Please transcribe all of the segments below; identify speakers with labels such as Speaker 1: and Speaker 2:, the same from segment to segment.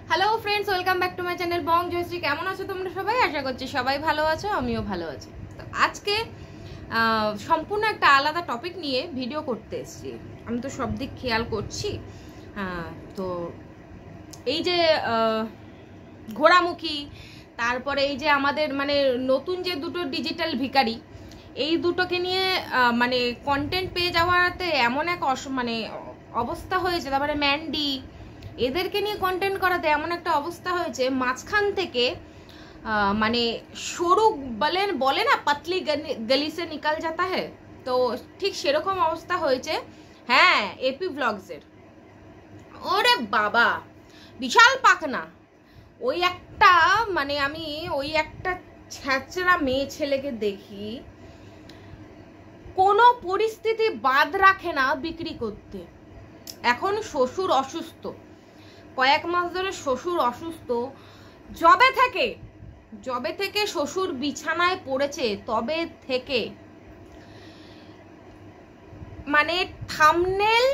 Speaker 1: Hello friends, welcome back to my channel Bong Joyshree. কেমন আছো তোমরা সবাই? আশা করছি সবাই ভালো আছো, আমিও ভালো আছি। তো আজকে সম্পূর্ণ একটা আলাদা টপিক নিয়ে ভিডিও করতে এসেছি। আমি তো সব দিক খেয়াল করছি। তো এই যে ঘোড়ামুখী, তারপরে এই যে আমাদের মানে নতুন যে দুটো ডিজিটাল ভিখারি, এই দুটোকে নিয়ে মানে কন্টেন্ট পেয়ে যাওয়াতে এমন এক মানে অবস্থা হয়েছে। তারপরে ম্যান্ডি, এদেরকে নিয়ে কন্টেন্ট করাতে এমন একটা অবস্থা হয়েছে, মাঝখান থেকে মানে সরু বলে না, পাতলি গলি সে নিকাল যাতা হ্যায়, তো ঠিক সেরকম অবস্থা হয়েছে। হ্যাঁ, এপি ব্লগসের। ওরে বাবা, বিশাল পাকনা। ওই একটা মানে আমি ওই একটা ছ্যাঁচড়া মেয়ে ছেলেকে দেখি, কোনো পরিস্থিতি বাদ রাখে না বিক্রি করতে। এখন শ্বশুর অসুস্থ, কয়েক মাস ধরে শ্বশুর অসুস্থ। জবে থেকে শ্বশুর বিছানায় পড়েছে, তবে থেকে মানে থাম্বনেল,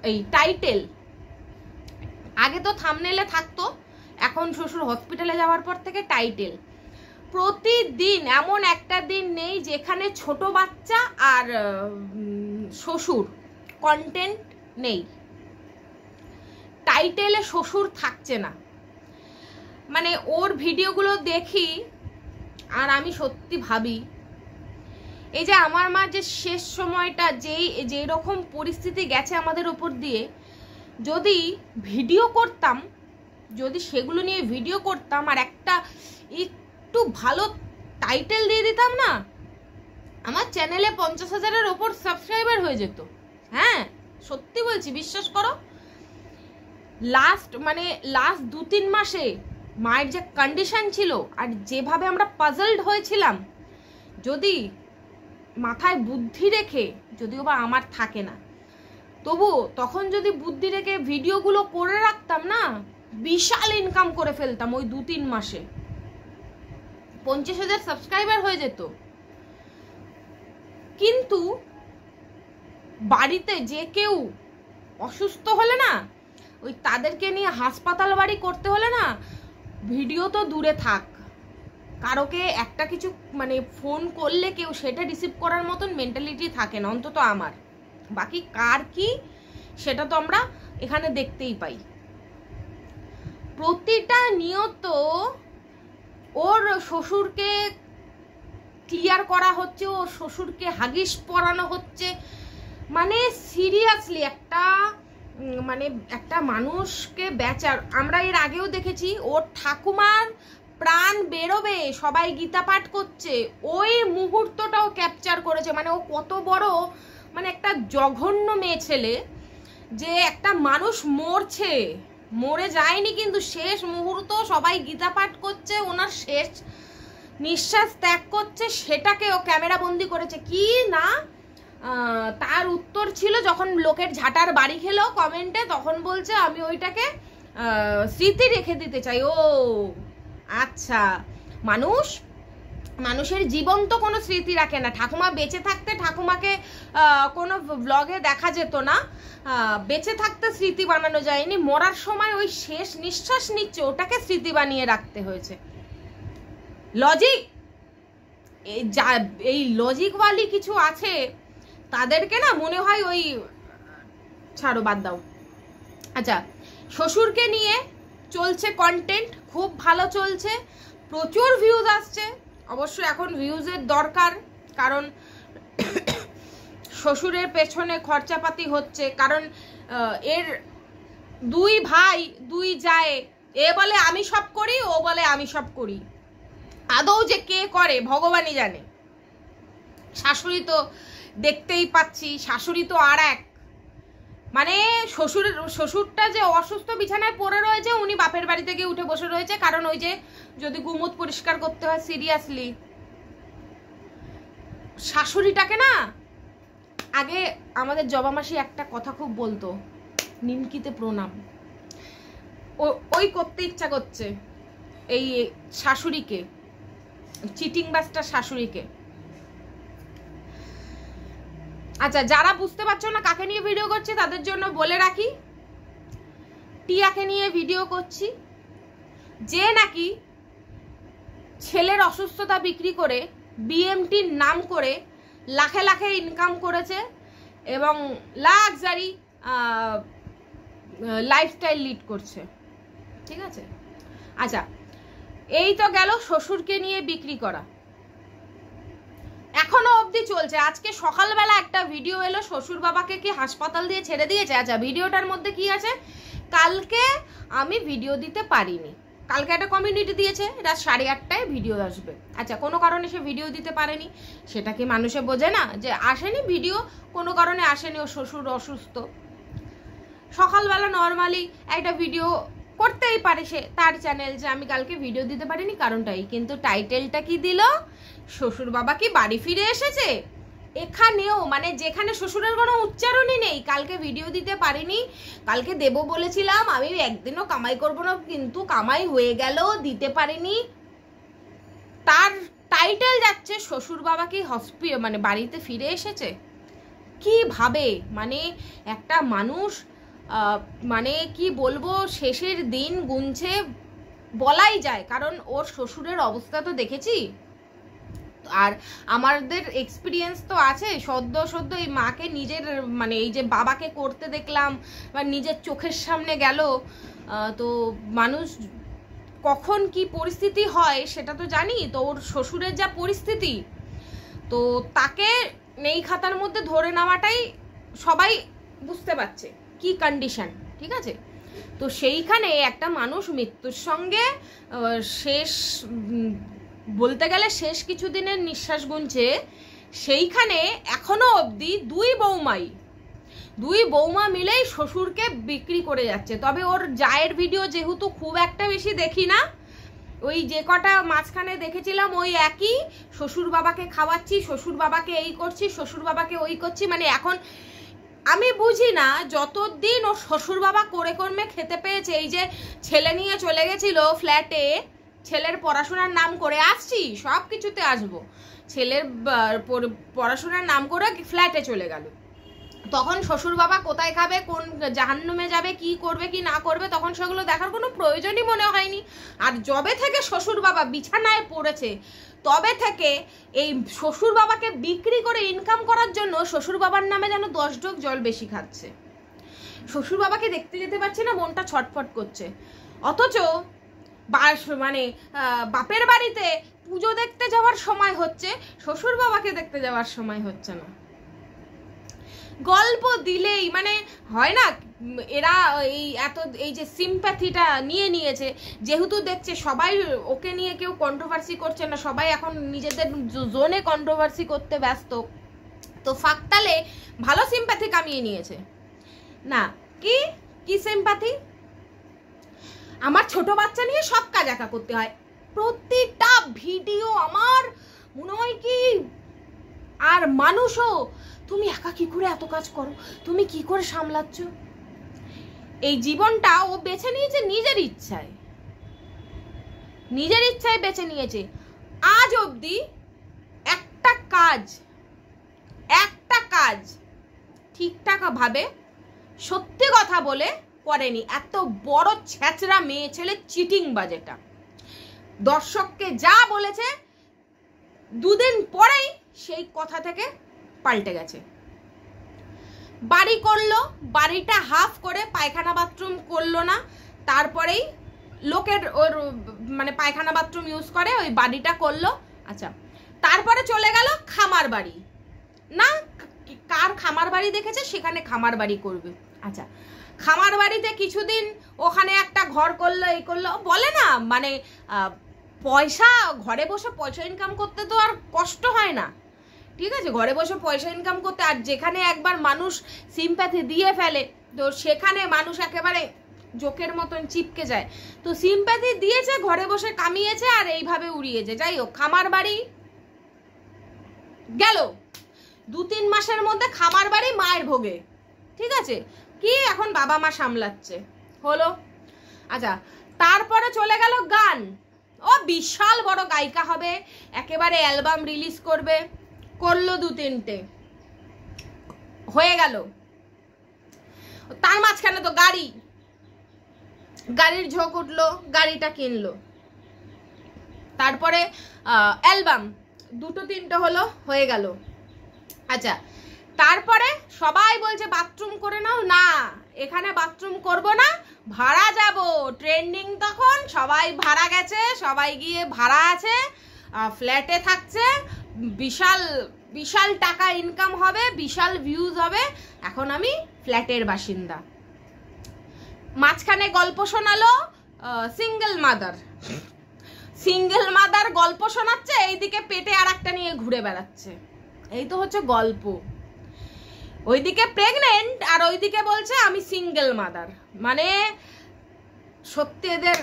Speaker 1: এই টাইটেল, আগে তো থাম্বনেলে থাকতো, এখন শ্বশুর হসপিটালে যাওয়ার পর থেকে টাইটেল। প্রতিদিন এমন একটা দিন নেই যেখানে ছোট বাচ্চা আর শ্বশুর কন্টেন্ট নেই, টাইটেলে শ্বশুর থাকছে না। মানে ওর ভিডিওগুলো দেখি আর আমি সত্যি ভাবি, এই যে আমার মা যে শেষ সময়টা যেই রকম পরিস্থিতি গেছে আমাদের ওপর দিয়ে, যদি ভিডিও করতাম, যদি সেগুলো নিয়ে ভিডিও করতাম আর একটা একটু ভালো টাইটেল দিয়ে দিতাম না, আমার চ্যানেলে 50,000-এর ওপর সাবস্ক্রাইবার হয়ে যেত। হ্যাঁ, সত্যি বলছি, বিশ্বাস করো। লাস্ট 2-3 মাসে মায়ের যে কন্ডিশন ছিল আর যেভাবে আমরা পাজলড হয়েছিলাম, যদি মাথায় বুদ্ধি রেখে, যদিও বা আমার থাকে না, তবু তখন যদি বুদ্ধি রেখে ভিডিওগুলো করে রাখতাম না, বিশাল ইনকাম করে ফেলতাম। ওই 2-3 মাসে 50,000 সাবস্ক্রাইবার হয়ে যেত। কিন্তু বাড়িতে যে কেউ অসুস্থ হলে না, ওই তাদেরকে নিয়ে হাসপাতাল বাড়ি করতে হলে না, ভিডিও তো দূরে থাক, কারোকে একটা কিছু মানে ফোন করলে কেউ সেটা রিসিভ করার মতন মেন্টালিটি থাকে না, অন্তত আমার। বাকি কার কি সেটা তো আমরা এখানে দেখতেই পাই। প্রতিটা নিয়ত ওর শ্বশুরকে ক্লিয়ার করা হচ্ছে, ওর শ্বশুরকে হাগিস পরানো হচ্ছে। মানে সিরিয়াসলি একটা মানুষকে বেচার। আমরা এর আগেও দেখেছি, ওর ঠাকুমার প্রাণ বেরোবে, সবাই গীতা পাঠ করছে, ওই মুহূর্তটাও ক্যাপচার করেছে। মানে ও কত বড় মানে একটা জঘন্য মেয়ে ছেলে, যে একটা মানুষ মরে যায়নি, কিন্তু শেষ মুহূর্ত সবাই গীতা পাঠ করছে, ওনার শেষ নিঃশ্বাস ত্যাগ করছে, সেটাকে ও ক্যামেরা বন্দি করেছে। কি না তার উত্তর ছিল, যখন লোকের ঝাঁটার বাড়ি খেলো কমেন্টে, তখন বলছে আমি ওইটাকে স্মৃতি রেখে দিতে চাই। ও আচ্ছা, মানুষের জীবন তো কোনো স্মৃতি রাখে না। ঠাকুমা বেঁচে থাকতে ঠাকুমাকে কোনো ব্লগে দেখা যেত না, বেঁচে থাকতে স্মৃতি বানানো যায়নি, মরার সময় ওই শেষ নিঃশ্বাস নিচ্ছে, ওটাকে স্মৃতি বানিয়ে রাখতে হয়েছে। লজিক, এই লজিকওয়ালি কিছু আছে, তাদেরকে না মনে হয় ওই ছাড়ো, বাদ দাও। আচ্ছা, শ্বশুরকে নিয়ে চলছে কন্টেন্ট, খুব ভালো চলছে, প্রচুর ভিউজ আসছে। অবশ্য এখন ভিউজের দরকার, কারণ শ্বশুরের পেছনে খরচাপাতি হচ্ছে। কারণ এর 2 ভাই 2 যায়, এ বলে আমি সব করি, ও বলে আমি সব করি। আদৌ যে কে করে ভগবানই জানে। শাশুড়ি তো দেখতেই পাচ্ছি, শাশুড়ি তো আর এক, মানে শ্বশুরটা যে অসুস্থ বিছানায় পড়ে রয়েছে, উনি বাপের বাড়িতে গিয়ে উঠে বসে রয়েছে, কারণ ওই যে যদি গুমুত পরিষ্কার করতে হয়। সিরিয়াসলি শাশুড়িটাকে না, আগে আমাদের জবা মাসি একটা কথা খুব বলতো, নিমকিতে প্রণাম। ওই করতে ইচ্ছা করছে এই শাশুড়িকে, চিটিং বাস্টার শাশুড়িকে। আচ্ছা, যারা বুঝতে পারছো না কাকে নিয়ে ভিডিও করছি, তাদের জন্য বলে রাখি, টিয়াকে নিয়ে ভিডিও করছি, যে নাকি ছেলের অসুস্থতা বিক্রি করে বিএমটির নাম করে লাখে লাখে ইনকাম করেছে এবং লাক্সারি লাইফস্টাইল লিড করছে, ঠিক আছে। আচ্ছা, এই তো গেল শ্বশুরকে নিয়ে বিক্রি করা, এখনো অবধি চলছে। আজকে সকালবেলা একটা ভিডিও এলো, শ্বশুর বাবাকে কি হাসপাতাল দিয়ে ছেড়ে দিয়েছে। আচ্ছা, ভিডিওটার মধ্যে কি আছে, কালকে আমি ভিডিও দিতে পারিনি, কালকে একটা কমিউনিটি দিয়েছে রাত 8:30টায় ভিডিও আসবে। আচ্ছা, কোনো কারণে সে ভিডিও দিতে পারেনি, সেটা কি মানুষে বোঝে না যে আসেনি ভিডিও, কোনো কারণে আসেনি, ও শ্বশুর অসুস্থ। সকালবেলা নর্মালি একটা ভিডিও করতেই পারে সে, তার চ্যানেল, যে আমি কালকে ভিডিও দিতে পারিনি কারণটাই, কিন্তু টাইটেলটা কি দিল, শ্বশুর বাবা কি বাড়ি ফিরে এসেছে। এখানেও মানে যেখানে শ্বশুরের কোনো উচ্চারণই নেই, কালকে ভিডিও দিতে পারিনি, কালকে দেব বলেছিলাম, আমি একদিনও কামাই করব না, কিন্তু কামাই হয়ে গেল, দিতে পারিনি, তার টাইটেল যাচ্ছে শ্বশুর বাবা কি মানে বাড়িতে ফিরে এসেছে। কিভাবে মানে একটা মানুষ মানে কি বলবো, শেষের দিন গুনছে বলাই যায়, কারণ ওর শ্বশুরের অবস্থা তো দেখেছি, আর আমাদের এক্সপিরিয়েন্স তো আছে, সদ্য এই মাকে নিজের মানে এই যে বাবাকে করতে দেখলাম বা নিজের চোখের সামনে গেল, তো মানুষ কখন কি পরিস্থিতি হয় সেটা তো জানি। তো ওর শ্বশুরের যা পরিস্থিতি, তো তাকে নেই খাতার মধ্যে ধরে নেওয়াটাই সবাই বুঝতে পারছে কি কন্ডিশন, ঠিক আছে। তো সেইখানে একটা মানুষ মৃত্যুর সঙ্গে শেষ বলতে গেলে শেষ কিছুদিনের নিঃশ্বাস গুনছে, সেইখানে এখনো অবধি দুই বৌমা মিলেই শ্বশুরকে বিক্রি করে যাচ্ছে। তবে ওর জায়ের ভিডিও যেহেতু খুব একটা বেশি দেখি না, ওই যে কটা মাঝখানে দেখেছিলাম ওই একই, শ্বশুর বাবাকে খাওয়াচ্ছি, শ্বশুর বাবাকে এই করছি, শ্বশুর বাবাকে ওই করছি, মানে এখন আমি বুঝি না যতদিন ও শ্বশুর বাবা করে কর্মে খেতে পেয়েছে, এই যে ছেলে নিয়ে চলে গেছিল ফ্ল্যাটে, ছেলের পড়াশোনার নাম করে আসছি, সব কিছুতে আসবো, ছেলের পড়াশোনার নাম করে ফ্ল্যাটে চলে গেল, তখন শ্বশুর বাবা কোথায় খাবে, কোন জাহান্নামে যাবে, কি করবে কি না করবে, তখন সেগুলো দেখার কোনো প্রয়োজনই মনে হয়নি। আর যবে থেকে শ্বশুর বাবা বিছানায় পড়েছে, তবে থেকে এই শ্বশুর বাবাকে বিক্রি করে ইনকাম করার জন্য শ্বশুর বাবার নামে যেন 10 ঢোক জল বেশি খাচ্ছে। শ্বশুর বাবাকে দেখতে যেতে পারছে না, মনটা ছটফট করছে, অথচ মানে বাপের বাড়িতে পুজো দেখতে যাওয়ার সময় হচ্ছে, শ্বশুর বাবাকে দেখতে যাওয়ার সময় হচ্ছে না। গল্প দিলেই মানে হয় না, এরা এই যে সিম্প্যাথিটা নিয়েছে, যেহেতু দেখছে সবাই ওকে নিয়ে কেউ কন্ট্রোভার্সি করছে না, সবাই এখন নিজেদের জোনে কন্ট্রোভার্সি করতে ব্যস্ত, তো ফাঁকতালে ভালো সিম্প্যাথি কামিয়ে নিয়েছে। না কি সিম্প্যাথি, আমার ছোট বাচ্চা নিয়ে সব কাজ একা করতে হয়, প্রতিটা ভিডিও আমার মনে হয় কি, আর মানুষও তুমি একা কি করে এত কাজ করো, তুমি কি করে সামলাচ্ছ। এই জীবনটা ও বেছে নিয়েছে নিজের ইচ্ছায় বেছে নিয়েছে। আজ অবধি একটা কাজ ঠিকঠাক ভাবে সত্যি কথা বলে করেনি। এত বড় ছ্যাচরা মেয়ে ছেলে চিটিং বাজেটা, দর্শককে যা বলেছে দুদিন পরেই সেই কথা থেকে পাল্টে গেছে। বাড়ি করলো, বাড়িটা হাফ করে পায়খানা বাথরুম করলো না, তারপরেই লোকের ওর মানে পায়খানা বাথরুম ইউজ করে ওই বাড়িটা করলো। আচ্ছা, তারপরে চলে গেল খামার বাড়ি, না কার খামার বাড়ি দেখেছে সেখানে খামার বাড়ি করবে। আচ্ছা, খামার বাড়িতে কিছুদিন ওখানে একটা ঘর করলো, এই করলো, বলে না মানে পয়সা ঘরে বসে পয়সা ইনকাম করতে তো আর কষ্ট হয় না, ঠিক আছে, ঘরে বসে পয়সা ইনকাম করতে। আর যেখানে একবার মানুষ সিম্প্যাথি দিয়ে ফেলে, তো সেখানে মানুষ একেবারে জোকের মতন চিপকে যায়। তো সিম্প্যাথি দিয়েছে, ঘরে বসে কামিয়েছে, আর এইভাবে উড়িয়েছে। যাই হোক, খামার বাড়ি গেল, 2-3 মাসের মধ্যে খামার বাড়ি মায়ের ভোগে, ঠিক আছে, কি এখন বাবা মা সামলাচ্ছে হলো। আচ্ছা, তারপরে চলে গেল গান, ও বিশাল বড় গায়িকা হবে, একেবারে অ্যালবাম রিলিজ করবে, করলো 2-3টে হয়ে গেল। তার মাঝখানে তো গাড়ি, গাড়ির ঝোঁক উঠলো, গাড়িটা কিনলো। তারপরে অ্যালবাম 2-3টে হলো, হয়ে গেল। আচ্ছা, তারপরে সবাই বলছে বাথরুম করে নাও। না, এখানে বাথরুম করব না, ভাড়া যাব। ট্রেন্ডিং তখন, সবাই ভাড়া গেছে, সবাই গিয়ে ভাড়া আছে, ফ্ল্যাটে থাকছে, বিশাল বিশাল টাকা ইনকাম হবে, বিশাল ভিউজ হবে। এখন আমি ফ্ল্যাটের বাসিন্দা। মাঝখানে গল্প শোনালো সিঙ্গেল মাদার গল্প শোনাচ্ছে, এইদিকে পেটে আর একটা নিয়ে ঘুরে বেড়াচ্ছে। এই তো হচ্ছে গল্প। ওইদিকে প্রেগনেন্ট আর ওইদিকে বলছে আমি সিঙ্গেল মাদার। মানে সত্যি এদের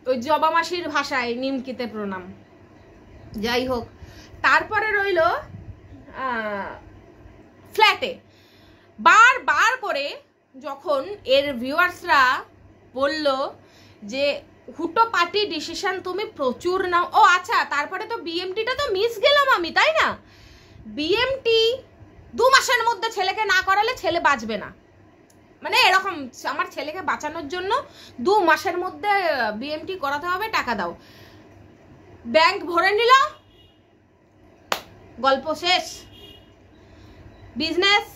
Speaker 1: ওই জবা মাসির ভাষায় নিমকিতে প্রণাম। যাই হোক, তারপরে রইল ফ্ল্যাটে বার করে যখন এর ভিউয়ার্সরা বলল যে হুটো পার্টি ডিসিশন তুমি প্রচুর নাও। ও আচ্ছা, তারপরে তো বিএমটিটা তো মিস গেলাম আমি, তাই না? বিএমটি 2 মাসের মধ্যে ছেলেকে না করালে ছেলে বাঁচবে না, মানে এরকম। আমার ছেলেকে বাঁচানোর জন্য 2 মাসের মধ্যে বিএমটি করাতে হবে, টাকা দাও। ব্যাংক ভরে নিল, গল্প শেষ। Business,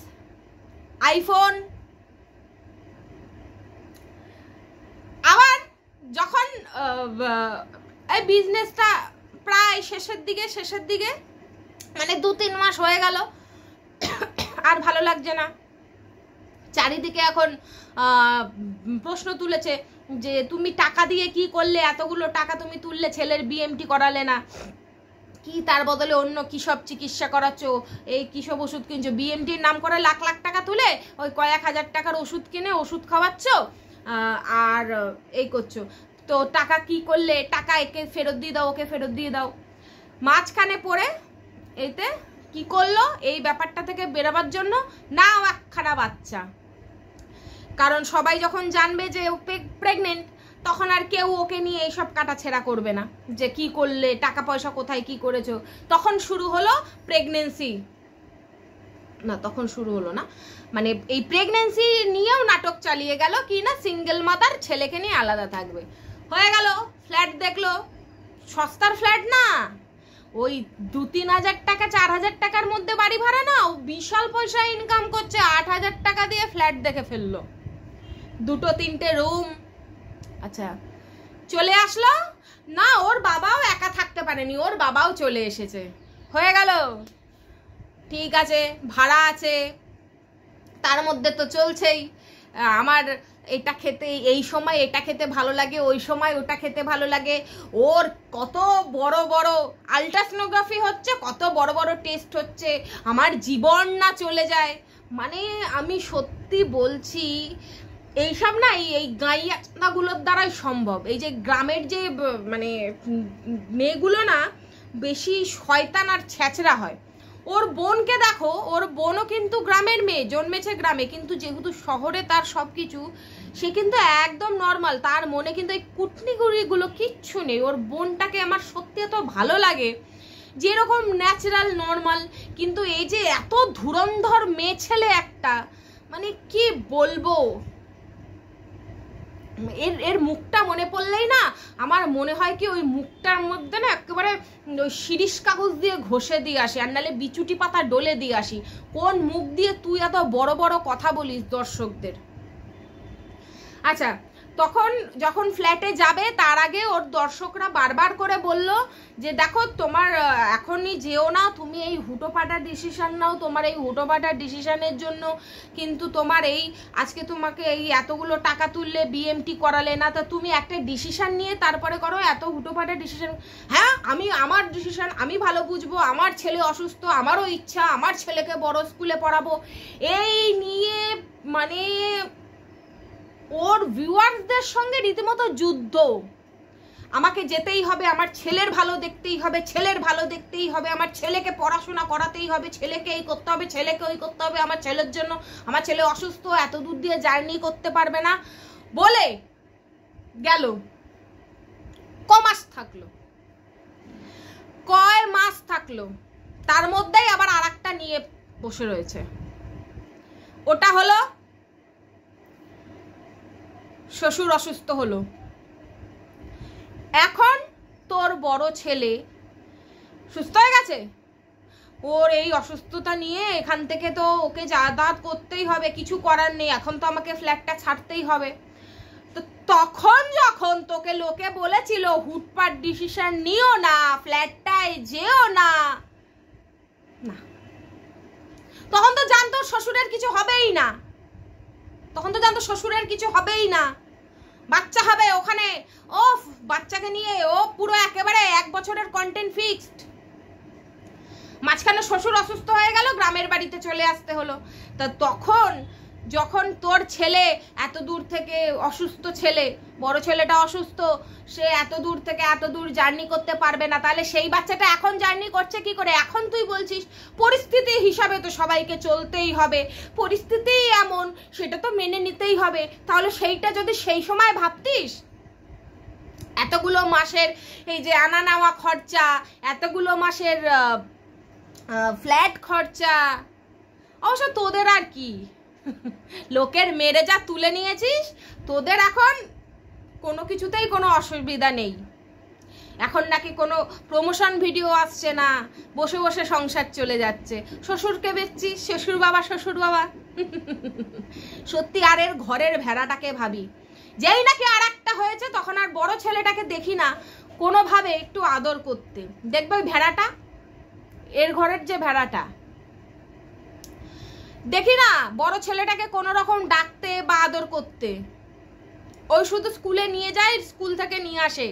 Speaker 1: iPhone. আবার যখন এই বিজনেসটা প্রায় শেষের দিকে মানে 2-3 মাস হয়ে গেল, আর ভালো লাগছে না। চারিদিকে এখন প্রশ্ন তুলেছে যে তুমি টাকা দিয়ে কি করলে, এতগুলো টাকা তুমি তুললে, ছেলের বিএমটি করালে না, কি তার বদলে অন্য কি সব চিকিৎসা করাচ্ছ, এই কি সব ওষুধ কিনছো, বিএমটির নাম করে লাখ লাখ টাকা তুলে ওই কয়েক হাজার টাকার ওষুধ কিনে ওষুধ খাওয়াচ্ছ আর এই করছো। তো টাকা কি করলে, টাকা একে ফেরত দিয়ে দাও, ওকে ফেরত দিয়ে দাও। মাঝখানে পড়ে এতে কি করলো, এই ব্যাপারটা থেকে বেরোবার জন্য না একখানা বাচ্চা। কারণ সবাই যখন জানবে যে ও প্রেগনেন্ট, তখন আর কেউ ওকে নিয়ে এইসব কাটাছেড়া করবে না যে কি করলে, টাকা পয়সা কোথায়, কি করেছো। তখন শুরু হলো প্রেগনেন্সি, না তখন শুরু হলো না, মানে এই প্রেগনেন্সি নিয়েও নাটক চালিয়ে গেল কি না, সিঙ্গেল মাদার, ছেলেকে নিয়ে আলাদা থাকবে। হয়ে গেল, ফ্ল্যাট দেখলো, সস্তার ফ্ল্যাট না, ওই 2-3 হাজার টাকা 4 হাজার টাকার মধ্যে বাড়ি ভাড়া না, ও বিশাল পয়সা ইনকাম করছে। 8 হাজার টাকা দিয়ে ফ্ল্যাট দেখে ফেললো, 2-3টে রুম। আচ্ছা, চলে আসলো না, ওর বাবাও একা থাকতে পারেনি, ওর বাবাও চলে এসেছে। হয়ে গেল, ঠিক আছে, ভাড়া আছে, তার মধ্যে তো চলছেই আমার এটা খেতে, এই সময় এটা খেতে ভালো লাগে, ওই সময় ওটা খেতে ভালো লাগে। ওর কত বড় বড় আলট্রাসোনোগ্রাফি হচ্ছে, কত বড় বড় টেস্ট হচ্ছে, আমার জীবন না চলে যায়। মানে আমি সত্যি বলছি, এইসব না এই গাইয়াগুলোর দ্বারাই সম্ভব। এই যে গ্রামের যে মানে মেয়েগুলো না বেশি শয়তান আর ছ্যাচরা হয়। ওর বোনকে দেখো, ওর বোনও কিন্তু গ্রামের মেয়ে, জন্মেছে গ্রামে, কিন্তু যেহেতু শহরে তার সব কিছু, সে কিন্তু একদম নর্মাল, তার মনে কিন্তু এই কুটনিগুড়িগুলো কিচ্ছু নেই। ওর বোনটাকে আমার সত্যি এত ভালো লাগে, যেরকম ন্যাচারাল নর্মাল। কিন্তু এই যে এত ধুরন্ধর মেয়ে ছেলে একটা, মানে কি বলবো, এর মুখটা মনে পড়লেই না আমার মনে হয় কি ওই মুখটার মধ্যে না একেবারে ওই শিরিষ কাগজ দিয়ে ঘষে দিয়ে আসি, আর নাহলে বিচুটি পাতা ডলে দিয়ে আসি। কোন মুখ দিয়ে তুই এত বড় বড় কথা বলিস দর্শকদের? আচ্ছা, তখন যখন ফ্ল্যাটে যাবে তার আগে ওর দর্শকরা বারবার করে বলল যে দেখো তোমার এখনই যেও না, তুমি এই হুটোপাটার ডিসিশন নাও, তোমার এই হুটোপাটার ডিসিশনের জন্য কিন্তু তোমার এই আজকে তোমাকে এই এতগুলো টাকা তুললে, বিএমটি করালে না, তা তুমি একটা ডিসিশন নিয়ে তারপরে করো এত হুটোপাটার ডিসিশন। হ্যাঁ, আমি আমার ডিসিশন আমি ভালো বুঝবো, আমার ছেলে অসুস্থ, আমারও ইচ্ছা আমার ছেলেকে বড় স্কুলে পড়াবো, এই নিয়ে মানে ওর ভিউয়ার্সদের সঙ্গে রীতিমতো যুদ্ধ। আমাকে যেতেই হবে, আমার ছেলের ভালো দেখতেই হবে, ছেলের ভালো দেখতেই হবে, আমার ছেলেকে পড়াশোনা করাতেই হবে, ছেলেকে এই করতে হবে, ছেলেকে ওই করতে হবে, আমার ছেলের জন্য, আমার ছেলে অসুস্থ, এত দূর দিয়ে জার্নি করতে পারবে না বলে গেল। কয় মাস থাকলো, তার মধ্যেই আবার আরেকটা নিয়ে বসে রয়েছে। ওটা হলো শ্বশুর অসুস্থ হলো, এখন তোর বড় ছেলে সুস্থ হয়ে গেছে, ওর এই অসুস্থতা নিয়ে এখান থেকে তো ওকে যাতায়াত করতেই হবে, কিছু করার নেই, এখন তো আমাকে ফ্ল্যাটটা ছাড়তেই হবে। তো তখন যখন তোকে লোকে বলেছিল হুটপাট ডিসিশন নিও না, ফ্ল্যাটটায় যেও না, না, তখন তো জানতো শ্বশুরের কিছু হবেই না, তখন তো জানতো শ্বশুরের কিছু হবেই না, বাচ্চা হবে ওখানে, ও বাচ্চাকে নিয়ে ও পুরো একেবারে 1 বছরের কন্টেন্ট ফিক্সড। মাঝখানে শ্বশুর অসুস্থ হয়ে গেল, গ্রামের বাড়িতে চলে আসতে হলো। তা তখন যখন তোর ছেলে এত দূর থেকে অসুস্থ, ছেলে বড় ছেলেটা অসুস্থ, সে এত দূর থেকে এত দূর জার্নি করতে পারবে না, তাহলে সেই বাচ্চাটা এখন জার্নি করছে কি করে? এখন তুই বলছিস পরিস্থিতি হিসাবে তো সবাইকে চলতেই হবে, পরিস্থিতি এমন, সেটা তো মেনে নিতেই হবে। তাহলে সেইটা যদি সেই সময় ভাবতিস, এতগুলো মাসের এই যে আনা নেওয়া খরচা, এতগুলো মাসের ফ্ল্যাট খরচা, অবশ্য তোদের আর কি, লোকের মেরে যা তুলে নিয়েছিস, তোদের এখন কোনো কিছুতেই কোনো অসুবিধা নেই। এখন নাকি কোনো প্রমোশন ভিডিও আসছে না, বসে বসে সংসার চলে যাচ্ছে। শ্বশুরকে বেচছিস, শ্বশুর বাবা, শ্বশুর বাবা। সত্যি আর এর ঘরের ভেড়াটাকে ভাবি, যেই নাকি আর একটা হয়েছে তখন আর বড় ছেলেটাকে দেখি না কোনোভাবে একটু আদর করতে। দেখবে ওই ভেড়াটা, এর ঘরের যে ভেড়াটা, দেখি না বড় ছেলেটাকে কোনো রকম ডাকতে বা আদর করতে। ওই শুধু স্কুলে নিয়ে যায়, স্কুল থেকে নিয়ে আসে,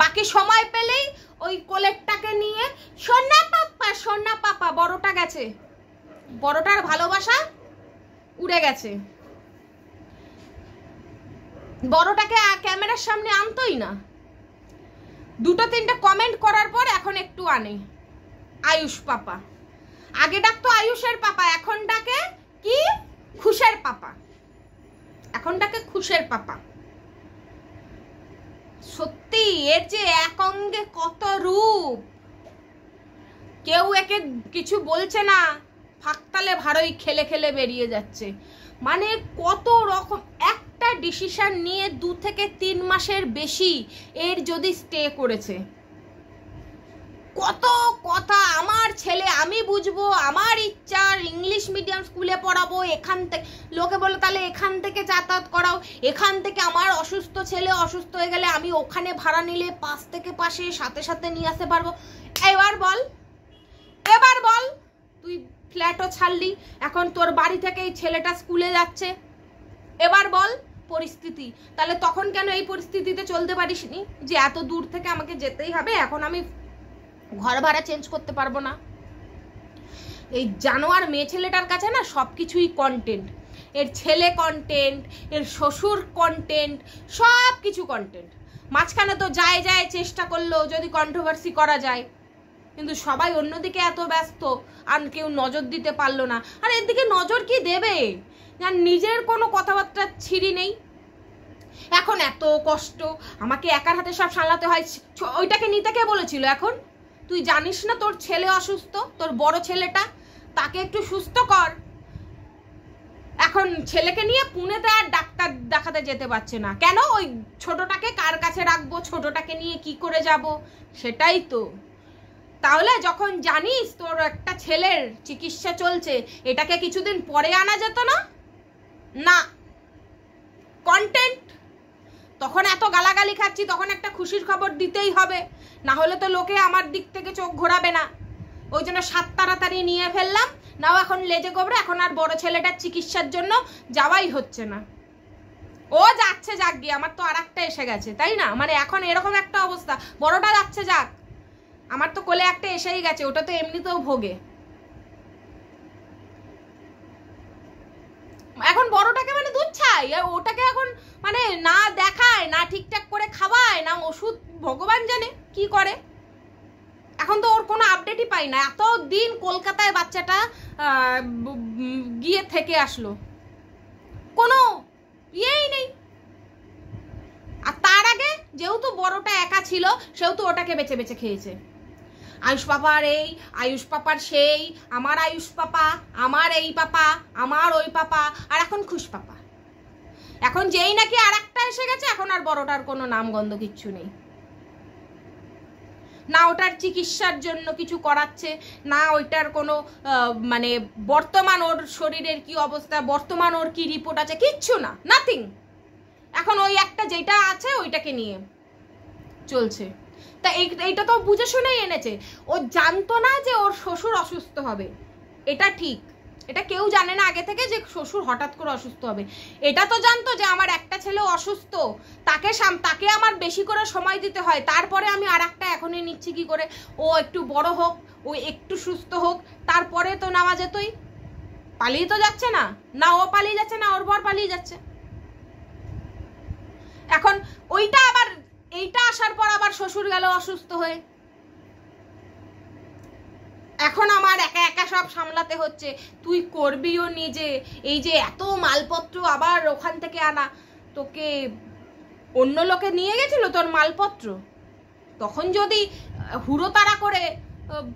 Speaker 1: বাকি সময় পেলেই ওই কোলেরটাকে নিয়ে সোনা পাপা সোনা পাপা। বড়টা গেছে, বড়টার ভালোবাসা উড়ে গেছে, বড়টাকে ক্যামেরার সামনে আনতোই না। 2-3টা কমেন্ট করার পর এখন একটু আনে আয়ুষ পাপা। আগে ডাকতো আয়ুষের পাপা, এখন ডাকে কি খুশের পাপা, এখন ডাকে খুশের পাপা। সত্যি এর যে এক অঙ্গে কত রূপ, কেউ একে কিছু বলছে না, ফাঁকতালে ভারই খেলে খেলে বেরিয়ে যাচ্ছে। মানে কত রকম একটা ডিসিশন নিয়ে 2 থেকে 3 মাসের বেশি এর যদি স্টে করেছে, কত কথা। আমার ছেলে আমি বুঝবো, আমার ইচ্ছা ইংলিশ মিডিয়াম স্কুলে পড়াবো, এখান থেকে লোকে বলে তাহলে এখান থেকে যাতায়াত করাও, এখান থেকে আমার অসুস্থ ছেলে অসুস্থ হয়ে গেলে আমি ওখানে ভাড়া নিলে পাশ থেকে পাশে সাথে সাথে নিয়ে আসতে পারবো। এবার বল, এবার বল, তুই ফ্ল্যাটও ছাড়লি, এখন তোর বাড়ি থেকে এই ছেলেটা স্কুলে যাচ্ছে, এবার বল পরিস্থিতি। তাহলে তখন কেন এই পরিস্থিতিতে চলতে পারিসনি যে এত দূর থেকে আমাকে যেতেই হবে, এখন আমি ঘর ভাড়া চেঞ্জ করতে পারবো না? এই জানোয়ার মেয়ে ছেলেটার কাছে না সবকিছুই কন্টেন্ট, এর ছেলে কন্টেন্ট, এর শ্বশুর কন্টেন্ট, সব কিছু কন্টেন্ট। মাঝখানে তো যায় যায় চেষ্টা করলো যদি কন্ট্রোভার্সি করা যায়, কিন্তু সবাই অন্যদিকে এত ব্যস্ত আর কেউ নজর দিতে পারলো না। আর এর দিকে নজর কি দেবে, আর নিজের কোনো কথাবার্তা ছিঁড়ি নেই। এখন এত কষ্ট আমাকে একার হাতে সব সামলাতে হয়, ওইটাকে নিতে কে বলেছিল? এখন তুই জানিস না তোর ছেলে অসুস্থ, তোর বড় ছেলেটা, তাকে একটু সুস্থ কর। এখন ছেলেকে নিয়ে পুনেতে আর ডাক্তার দেখাতে যেতে পারছে না কেন? ওই ছোটটাকে কার কাছে রাখবো, ছোটটাকে নিয়ে কি করে যাব, সেটাই তো। তাহলে যখন জানিস তোর একটা ছেলের চিকিৎসা চলছে, এটাকে কিছুদিন পরে আনা যেত না? না, কন্টেন্ট। তখন এত গালাগালি খাচ্ছি, তখন একটা খুশির খবর দিতেই হবে, না হলে তো লোকে আমার দিক থেকে চোখ ঘোরাবে না। ওই জন্য 7 তাড়াতাড়ি নিয়ে ফেললাম, নাও এখন লেজে গোবরে, এখন আর বড় ছেলেটার চিকিৎসার জন্য যাওয়াই হচ্ছে না। ও যাচ্ছে যাক গিয়ে, আমার তো আর একটা এসে গেছে, তাই না? মানে এখন এরকম একটা অবস্থা, বড়টা যাচ্ছে যাক, আমার তো কোলে একটা এসেই গেছে, ওটা তো এমনিতেও ভোগে। এখন বড়টাকে মানে দুধ ছাই, ওটাকে এখন মানে না দেখায়, না ঠিকঠাক করে খাওয়ায়, না ওষুধ, ভগবান জানে কি করে। এখন তো ওর কোনো আপডেটই পাই না। এত দিন কলকাতায় বাচ্চাটা গিয়ে থেকে আসলো, কোনো ইয়েই নেই। আর তার আগে যেহেতু বড়টা একা ছিল, সেহেতু ওটাকে বেছে বেছে খেয়েছে। আয়ুষ পাপার এই, আয়ুষ পাপার সেই, আমার আয়ুষ পাপা, আমার এই পাপা, আমার ওই পাপা, আর এখন খুশ পাপা। এখন যেই নাকি আর একটা এসে গেছে, এখন আর বড়টার কোনো নাম গন্ধ কিচ্ছু নেই, না ওটার চিকিৎসার জন্য কিছু করাচ্ছে, না ওইটার কোনো মানে বর্তমান ওর শরীরের কি অবস্থা, বর্তমান ওর কি রিপোর্ট আছে, কিচ্ছু না, নাথিং। এখন ওই একটা যেটা আছে ওইটাকে নিয়ে চলছে। তা এইটা তো বুঝে শুনেই এনেছে। ও জানতো না যে ওর শ্বশুর অসুস্থ হবে, এটা ঠিক, এটা কেউ জানে না আগে থেকে যে শ্বশুর হঠাৎ করে অসুস্থ হবে। এটা তো জানতো যে আমার একটা ছেলে অসুস্থ, তাকে আমার বেশি করে সময় দিতে হয়, তারপরে আমি আর একটা এখনই নিচ্ছি কি করে, ও একটু বড় হোক, ও একটু সুস্থ হোক, তারপরে তো নেওয়া যেতই। পালিয়ে তো যাচ্ছে না, না ও পালিয়ে যাচ্ছে না ওর বর পালিয়ে যাচ্ছে। এখন ওইটা আবার এইটা আসার পর আবার শ্বশুর গেল অসুস্থ হয়ে, এখন আমার একা একা সব সামলাতে হচ্ছে। তুই করবিও নিজে, এই যে এত মালপত্র আবার ওখান থেকে আনা, তোকে অন্য লোকে নিয়ে গেছিল তোর মালপত্র, তখন যদি হুড়োতাড়া করে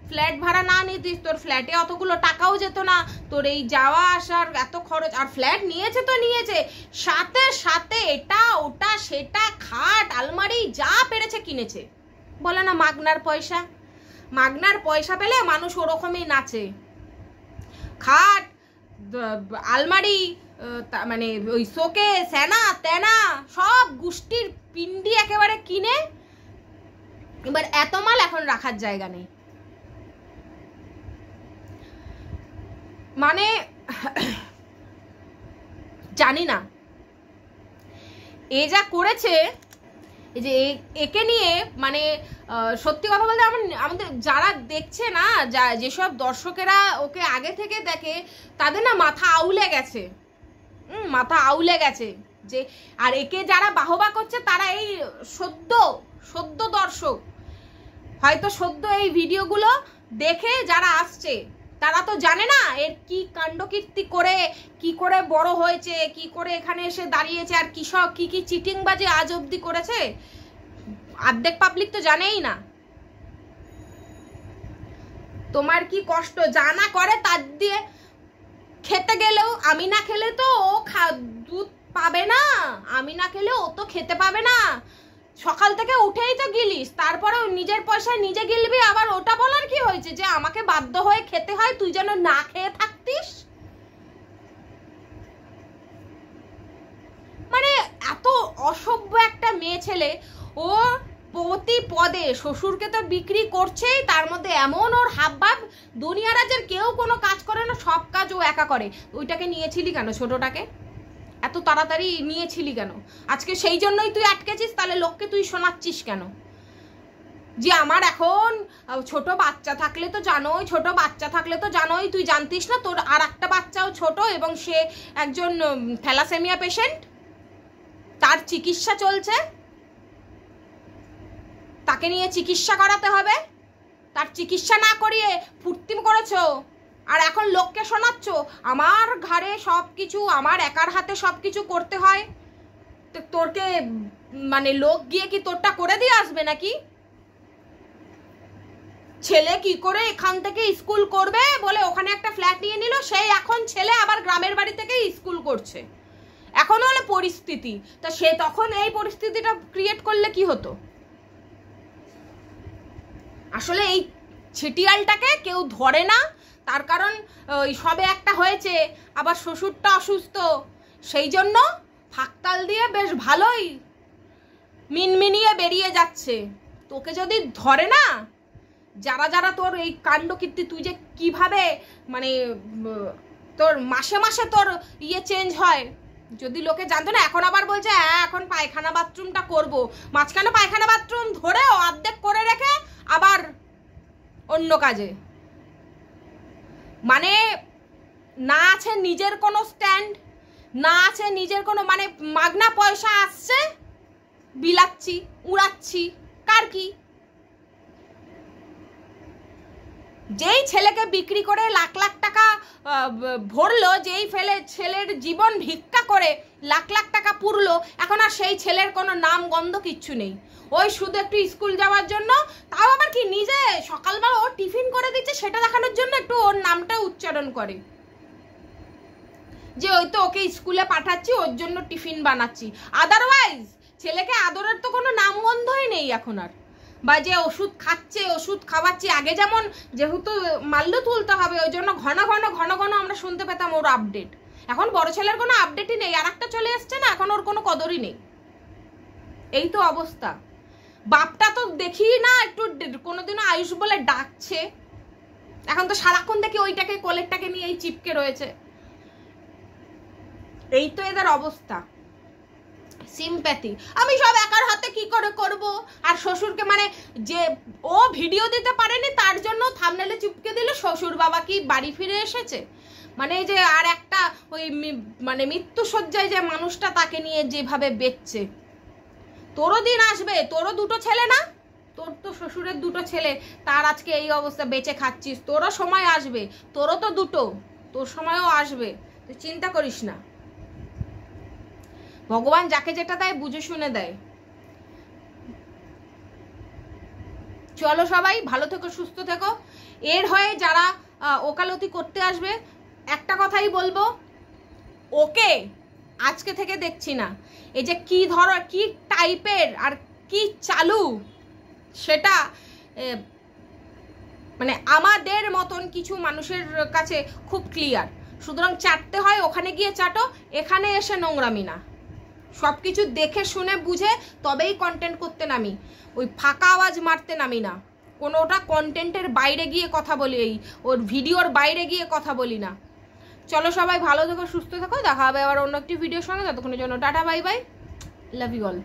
Speaker 1: ফ্ল্যাট ভাড়া না নিতিস, তোর ফ্ল্যাটে অতগুলো টাকাও যেত না, তোর এই যাওয়া আসার এত খরচ। আর ফ্ল্যাট নিয়েছে তো নিয়েছে, সাথে সাথে এটা ওটা সেটা খাট আলমারি যা পেরেছে কিনেছে। বলে না মাগনার পয়সা, মাগনার পয়সা পেলে মানুষ ওরকমই নাচে। খাট আলমারি মানে ওই শোকে সেনা তেনা সব গুষ্টির পিন্ডি একেবারে কিনে, এবার এত মাল এখন রাখার জায়গা নেই। মানে জানি না এ যা করেছে, এই যে একে নিয়ে মানে সত্যি কথা বলতে আমাদের যারা দেখছে না, যেসব দর্শকেরা ওকে আগে থেকে দেখে, তাদের না মাথা আউলে গেছে, মাথা আউলে গেছে যে, আর একে যারা বাহবা করছে তারা এই সদ্য দর্শক, হয়তো সদ্য এই ভিডিওগুলো দেখে যারা আসছে, তারা তো জানে না এর কি কাণ্ডকীর্তি করে কি করে বড় হয়েছে, কি করে এখানে এসে দাঁড়িয়েছে, আর কি সব কি চিটিং বাজে আজ অব্দি করেছে, অর্ধেক পাবলিক তো জানেই না। তোমার কি কষ্ট জানা করে, তার দিয়ে খেতে গেলেও আমি না খেলে তো ও দুধ পাবে না, আমি না খেলে ও তো খেতে পাবে না, সকাল থেকে উঠেই তো গিলিস, তারপরে নিজের পয়সায় নিজে গিলবি, আবার ওটা বলার কি হয়েছে যে আমাকে বাধ্য হয়ে খেতে হয়, তুই যেন না খেয়ে থাকতিস। মানে এত অসভ্য একটা মেয়ে ছেলে, ও প্রতি পদে শ্বশুরকে তো বিক্রি করছেই, তার মধ্যে এমন ওর হাবভাব, দুনিয়া রাজ্যের কেউ কোনো কাজ করে না, সব কাজ ও একা করে। ওইটাকে নিয়েছিলি কেন, ছোটটাকে এত তাড়াতাড়ি নিয়েছিলি কেন? আজকে সেই জন্যই তুই আটকেছিস, তাহলে লোককে তুই শোনাচ্ছিস কেন যে আমার এখন ছোট বাচ্চা থাকলে তো জানোই, ছোট বাচ্চা থাকলে তো জানোই, তুই জানতিস না তোর আর একটা বাচ্চাও ছোট এবং সে একজন থ্যালাসেমিয়া পেশেন্ট, তার চিকিৎসা চলছে, তাকে নিয়ে চিকিৎসা করাতে হবে, তার চিকিৎসা না করিয়ে ফুর্তি করেছো, আর এখন লোককে শোনাচ্ছ আমার ঘরে সব কিছু, আমার একার হাতে সব কিছু করতে হয়। তো তোরকে মানে লোক গিয়ে কি তোরটা করে দিয়ে আসবে নাকি? ছেলে কি করে এখান থেকে স্কুল করবে বলে ওখানে একটা ফ্ল্যাট নিয়ে নিল, সেই এখন ছেলে আবার গ্রামের বাড়ি থেকে স্কুল করছে, এখন হলো পরিস্থিতি। তা সে তখন এই পরিস্থিতিটা ক্রিয়েট করলে কি হতো? আসলে এই ছিটিয়ালটাকে কেউ ধরে না, তার কারণ ওই সবে একটা হয়েছে, আবার শ্বশুরটা অসুস্থ, সেই জন্য ফাঁকতাল দিয়ে বেশ ভালোই মিনমিনিয়ে বেরিয়ে যাচ্ছে। তোকে যদি ধরে না, যারা তোর এই কাণ্ডকীর্তি, তুই যে কিভাবে মানে তোর মাসে মাসে তোর চেঞ্জ হয়, যদি লোকে জানতো না। এখন আবার বলছে হ্যাঁ এখন পায়খানা বাথরুমটা করব, মাঝখানে পায়খানা বাথরুম ধরেও অর্ধেক করে রেখে আবার অন্য কাজে, মানে না আছে নিজের কোনো স্ট্যান্ড, না আছে নিজের কোনো মানে মাগনা পয়সা আসছে, বিলাচ্ছি উড়াচ্ছি, কার কি? যেই ছেলেকে বিক্রি করে লাখ লাখ টাকা ভরলো, যেই ছেলের জীবন ভিক্ষা করে লাখ লাখ টাকা পুরলো, এখন আর সেই ছেলের কোনো নাম গন্ধ কিচ্ছু নেই। ওই শুধু একটু স্কুল যাওয়ার জন্য, তাও আবার কি নিজে সকালবেলা ও টিফিন করে দিচ্ছে সেটা দেখানোর জন্য একটু ওর নামটা উচ্চারণ করে। যে ওই তো ওকে স্কুলে পাঠাচ্ছি, ওর জন্য টিফিন বানাচ্ছি। আদারওয়াইজ ছেলেকে আদরের তো কোনো নামগন্ধই নেই এখন আর। বা যে ওষুধ খাচ্ছে, ওষুধ খাওয়াচ্ছি, আগে যেমন যেহেতু মাল্য তুলতে হবে ওই জন্য ঘন ঘন আমরা শুনতে পেতাম ওর আপডেট। এখন বড় ছেলের কোনো আপডেটই নেই, আর একটা চলে এসছে না, এখন ওর কোনো কদরই নেই। এই তো অবস্থা। বাপটা তো দেখি না একটু কোনোদিনও আয়ুষ বলে ডাকছে, এখন তো সারাক্ষণ দেখি ওইটাকে কোলেরটাকে নিয়ে এই চিপকে রয়েছে। এই তো এদের অবস্থা। সিম্প্যাথি আমি সব একার হাতে কি করে করব। আর শ্বশুরকে মানে যে ও ভিডিও দিতে পারেনি তার জন্য থাম্বনেলে চিপকে দিল শ্বশুর বাবা কি বাড়ি ফিরে এসেছে। মানে এই যে আর একটা ওই মানে মৃত্যু শয্যায় যে মানুষটা তাকে নিয়ে যেভাবে বেচছে। তোরও দিন আসবে, তোরও দুটো ছেলে না, তোর তো শ্বশুরের দুটো ছেলে, তার আজকে এই অবস্থা, বেঁচে খাচ্ছিস, তোরও সময় আসবে, তোরও তো দুটো, তোর সময়ও আসবে, তুই চিন্তা করিস না। ভগবান যাকে যেটা দেয় বুঝে শুনে দেয়। চলো সবাই ভালো থেকো, সুস্থ থেকো। এর হয়ে যারা ওকালতি করতে আসবে একটা কথাই বলবো, ওকে আজকে থেকে দেখছি না, এই যে কি কি টাইপের আর কি চালু সেটা মানে আমাদের মতন কিছু মানুষের কাছে খুব ক্লিয়ার। সুতরাং চাটতে হয় ওখানে গিয়ে চাটো, এখানে এসে নোংরামি না। সব কিছু দেখে শুনে বুঝে তবেই কন্টেন্ট করতে নামি, ওই ফাঁকা আওয়াজ মারতে নামি না। কোনোটা কন্টেন্টের বাইরে গিয়ে কথা বলি, এই ওর ভিডিওর বাইরে গিয়ে কথা বলি না। চলো সবাই ভালো থেকো, সুস্থ থেকো, দেখা হবে আবার অন্য একটি ভিডিওর সঙ্গে। ততক্ষণের জন্য tata, bye bye, love you all.